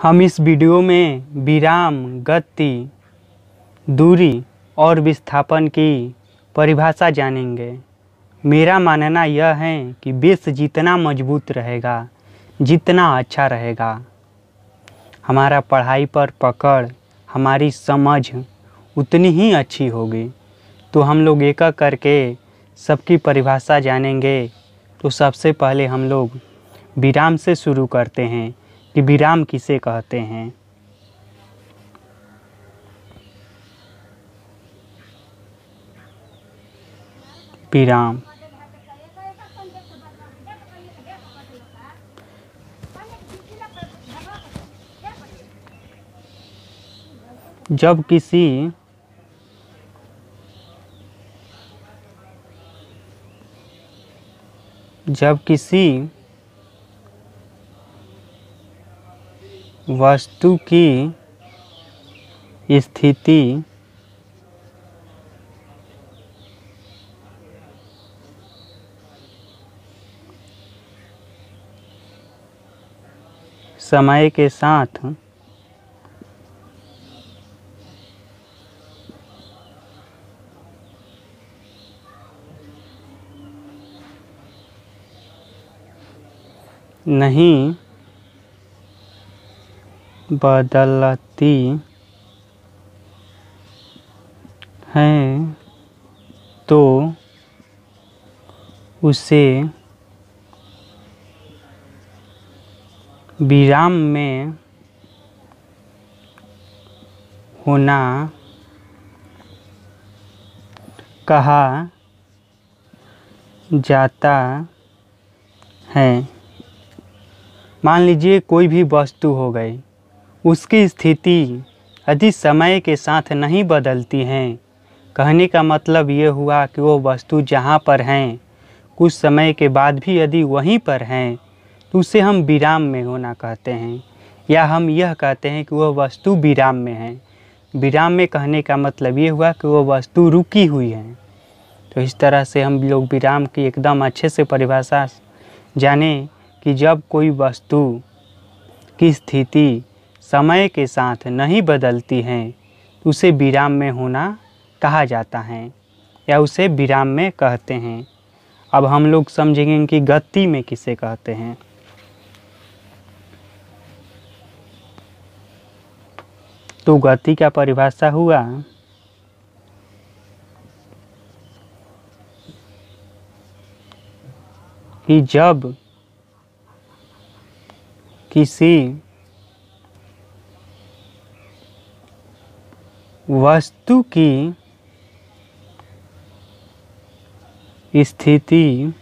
हम इस वीडियो में विराम, गति, दूरी और विस्थापन की परिभाषा जानेंगे। मेरा मानना यह है कि बेस जितना मजबूत रहेगा, जितना अच्छा रहेगा, हमारा पढ़ाई पर पकड़, हमारी समझ उतनी ही अच्छी होगी। तो हम लोग एक एक करके सबकी परिभाषा जानेंगे। तो सबसे पहले हम लोग विराम से शुरू करते हैं कि विराम किसे कहते हैं। विराम जब किसी वस्तु की स्थिति समय के साथ नहीं बदलती है तो उसे विराम में होना कहा जाता है। मान लीजिए कोई भी वस्तु हो गई, उसकी स्थिति यदि समय के साथ नहीं बदलती हैं, कहने का मतलब ये हुआ कि वो वस्तु जहाँ पर हैं कुछ समय के बाद भी यदि वहीं पर हैं तो उसे हम विराम में होना कहते हैं, या हम यह कहते हैं कि वह वस्तु विराम में है। विराम में कहने का मतलब ये हुआ कि वो वस्तु रुकी हुई है। तो इस तरह से हम लोग विराम की एकदम अच्छे से परिभाषा जाने कि जब कोई वस्तु की स्थिति समय के साथ नहीं बदलती है तो उसे विराम में होना कहा जाता है, या उसे विराम में कहते हैं। अब हम लोग समझेंगे कि गति में किसे कहते हैं। तो गति का परिभाषा हुआ कि जब किसी वस्तु की स्थिति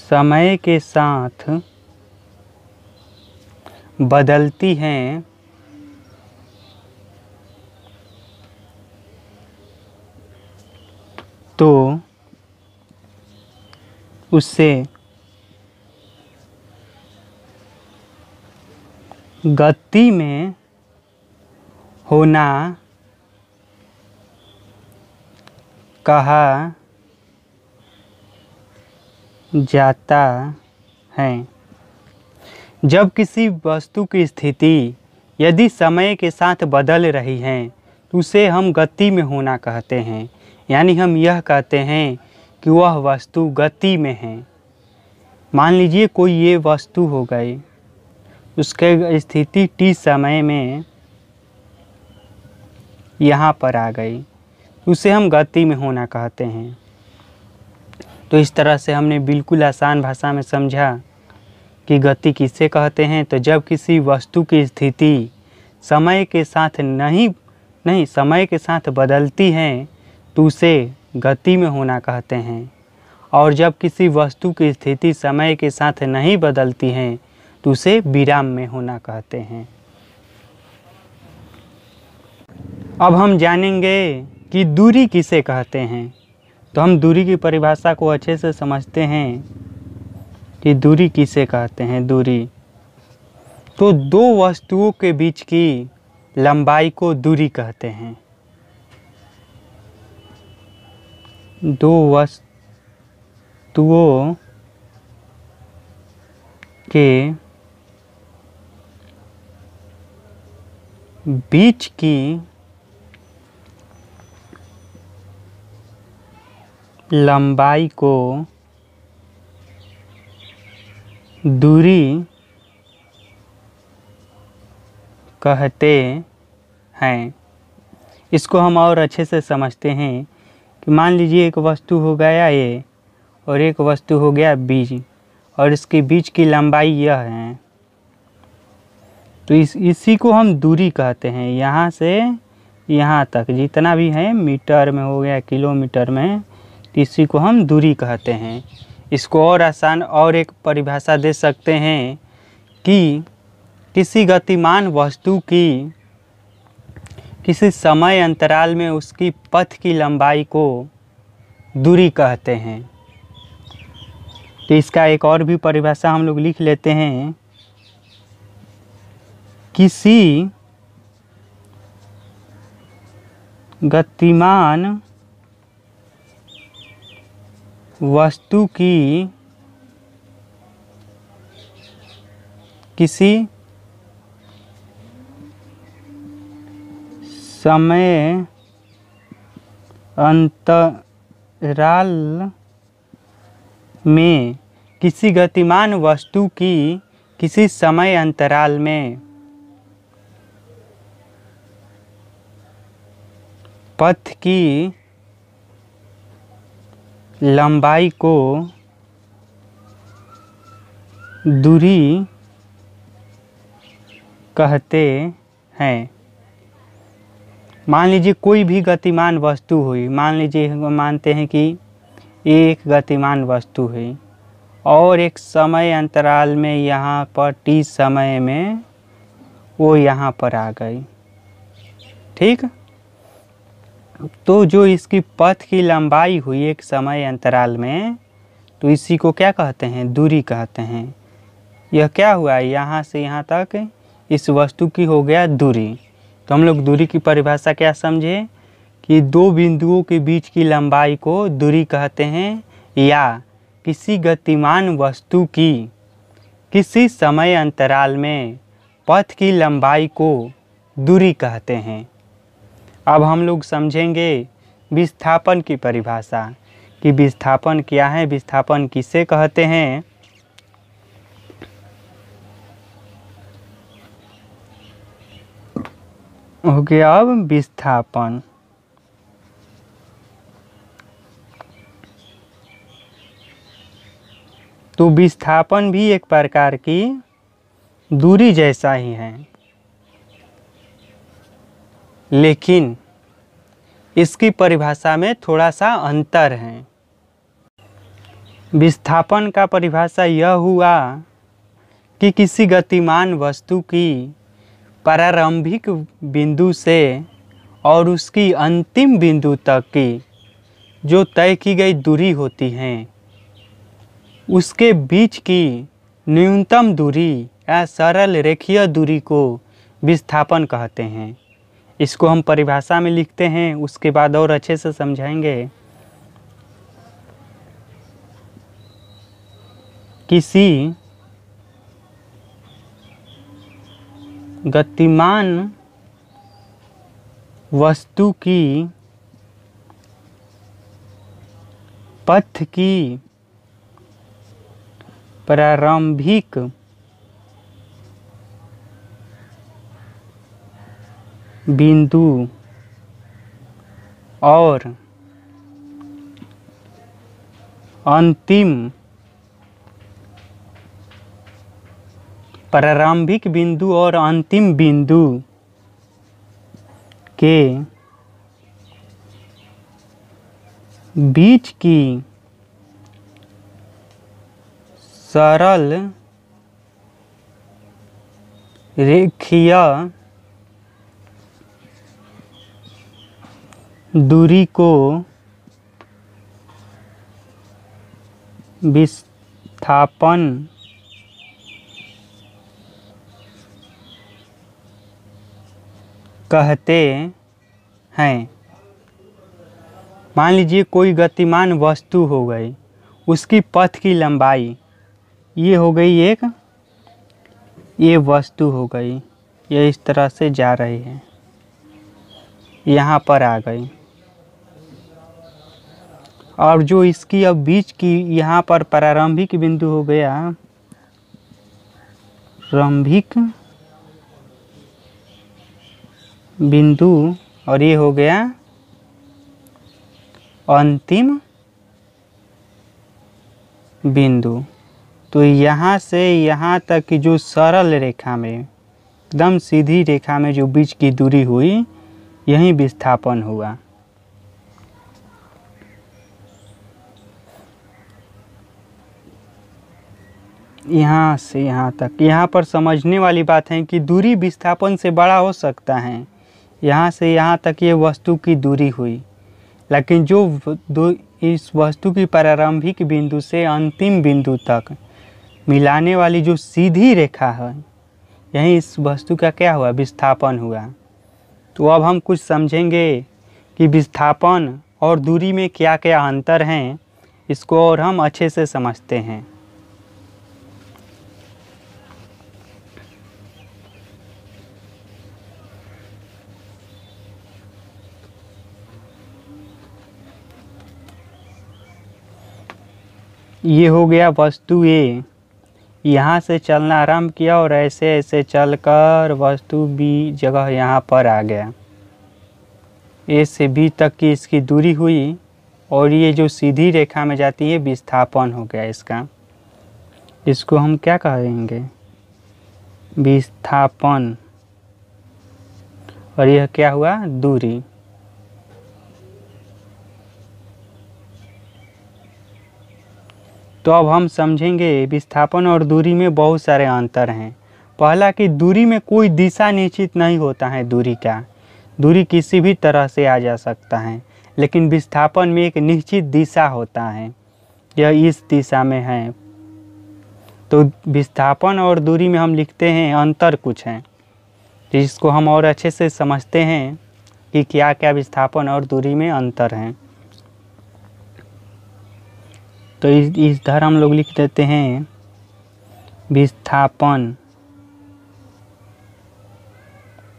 समय के साथ बदलती है तो उससे गति में होना कहा जाता है। जब किसी वस्तु की स्थिति यदि समय के साथ बदल रही है तो उसे हम गति में होना कहते हैं, यानी हम यह कहते हैं कि वह वस्तु गति में है। मान लीजिए कोई ये वस्तु हो गई, उसके स्थिति t समय में यहाँ पर आ गई, उसे हम गति में होना कहते हैं। तो इस तरह से हमने बिल्कुल आसान भाषा में समझा कि गति किसे कहते हैं। तो जब किसी वस्तु की स्थिति समय के साथ नहीं समय के साथ बदलती है तो उसे गति में होना कहते हैं, और जब किसी वस्तु की स्थिति समय के साथ नहीं बदलती है तो उसे विराम में होना कहते हैं। अब हम जानेंगे कि दूरी किसे कहते हैं। तो हम दूरी की परिभाषा को अच्छे से समझते हैं कि दूरी किसे कहते हैं। दूरी तो दो वस्तुओं के बीच की लंबाई को दूरी कहते हैं। दो वस्तुओं के बीच की लंबाई को दूरी कहते हैं। इसको हम और अच्छे से समझते हैं कि मान लीजिए एक वस्तु हो गया ए और एक वस्तु हो गया बी और इसके बीच की लंबाई यह है, तो इसी को हम दूरी कहते हैं। यहाँ से यहाँ तक जितना भी है, मीटर में हो गया, किलोमीटर में, तो इसी को हम दूरी कहते हैं। इसको और आसान और एक परिभाषा दे सकते हैं कि किसी गतिमान वस्तु की किसी समय अंतराल में उसकी पथ की लंबाई को दूरी कहते हैं। तो इसका एक और भी परिभाषा हम लोग लिख लेते हैं। किसी गतिमान वस्तु की किसी समय अंतराल में, किसी गतिमान वस्तु की किसी समय अंतराल में पथ की लंबाई को दूरी कहते हैं। मान लीजिए कोई भी गतिमान वस्तु हुई, मान लीजिए हम मानते हैं कि एक गतिमान वस्तु हुई और एक समय अंतराल में यहाँ पर t समय में वो यहाँ पर आ गई, ठीक। तो जो इसकी पथ की लंबाई हुई एक समय अंतराल में, तो इसी को क्या कहते हैं? दूरी कहते हैं। यह क्या हुआ? यहाँ से यहाँ तक इस वस्तु की हो गया दूरी। तो हम लोग दूरी की परिभाषा क्या समझे कि दो बिंदुओं के बीच की लंबाई को दूरी कहते हैं, या किसी गतिमान वस्तु की किसी समय अंतराल में पथ की लंबाई को दूरी कहते हैं। अब हम लोग समझेंगे विस्थापन की परिभाषा कि विस्थापन क्या है, विस्थापन किसे कहते हैं। हो गया अब विस्थापन। तो विस्थापन भी एक प्रकार की दूरी जैसा ही है, लेकिन इसकी परिभाषा में थोड़ा सा अंतर है। विस्थापन का परिभाषा यह हुआ कि किसी गतिमान वस्तु की प्रारंभिक बिंदु से और उसकी अंतिम बिंदु तक की जो तय की गई दूरी होती है, उसके बीच की न्यूनतम दूरी या सरल रेखीय दूरी को विस्थापन कहते हैं। इसको हम परिभाषा में लिखते हैं, उसके बाद और अच्छे से समझाएंगे। किसी गतिमान वस्तु की पथ की प्रारंभिक बिंदु और अंतिम प्रारंभिक बिंदु और अंतिम बिंदु के बीच की सरल रेखीय दूरी को विस्थापन कहते हैं। मान लीजिए कोई गतिमान वस्तु हो गई, उसकी पथ की लंबाई ये हो गई एक ये वस्तु हो गई, ये इस तरह से जा रही है, यहाँ पर आ गई। और जो इसकी अब बीच की यहाँ पर प्रारंभिक बिंदु हो गया, प्रारंभिक बिंदु, और ये हो गया अंतिम बिंदु। तो यहाँ से यहाँ तक की जो सरल रेखा में, एकदम सीधी रेखा में जो बीच की दूरी हुई, यही विस्थापन हुआ। यहाँ से यहाँ तक, यहाँ पर समझने वाली बात है कि दूरी विस्थापन से बड़ा हो सकता है। यहाँ से यहाँ तक ये वस्तु की दूरी हुई, लेकिन जो इस वस्तु की प्रारंभिक बिंदु से अंतिम बिंदु तक मिलाने वाली जो सीधी रेखा है, यही इस वस्तु का क्या हुआ, विस्थापन हुआ। तो अब हम कुछ समझेंगे कि विस्थापन और दूरी में क्या क्या अंतर हैं, इसको और हम अच्छे से समझते हैं। ये हो गया वस्तु ए, यहाँ से चलना आरंभ किया और ऐसे ऐसे चलकर वस्तु बी जगह यहाँ पर आ गया। ए से बी तक की इसकी दूरी हुई, और ये जो सीधी रेखा में जाती है विस्थापन हो गया इसका। इसको हम क्या कहेंगे, विस्थापन। और यह क्या हुआ, दूरी। तो अब हम समझेंगे विस्थापन और दूरी में बहुत सारे अंतर हैं। पहला कि दूरी में कोई दिशा निश्चित नहीं होता है दूरी का, दूरी किसी भी तरह से आ जा सकता है, लेकिन विस्थापन में एक निश्चित दिशा होता है, यह इस दिशा में है। तो विस्थापन और दूरी में हम लिखते हैं अंतर कुछ है, जिसको हम और अच्छे से समझते हैं कि क्या क्या विस्थापन और दूरी में अंतर हैं। तो इस तरह हम लोग लिख देते हैं विस्थापन,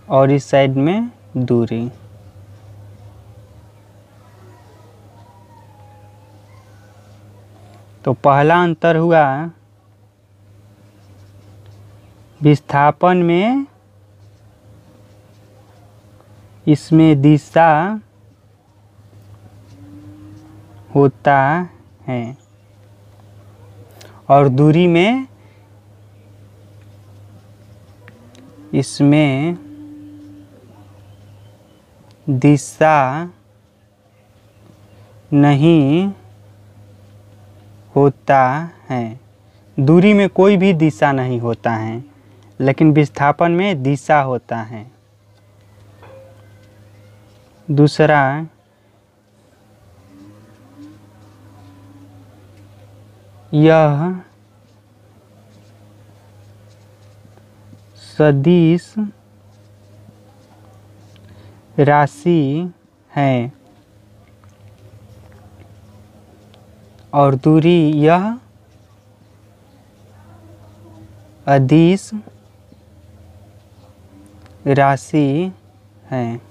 और इस साइड में दूरी। तो पहला अंतर हुआ, विस्थापन में इसमें दिशा होता है, और दूरी में इसमें दिशा नहीं होता है। दूरी में कोई भी दिशा नहीं होता है, लेकिन विस्थापन में दिशा होता है। दूसरा, यह सदिश राशि है, और दूरी यह अदिश राशि है।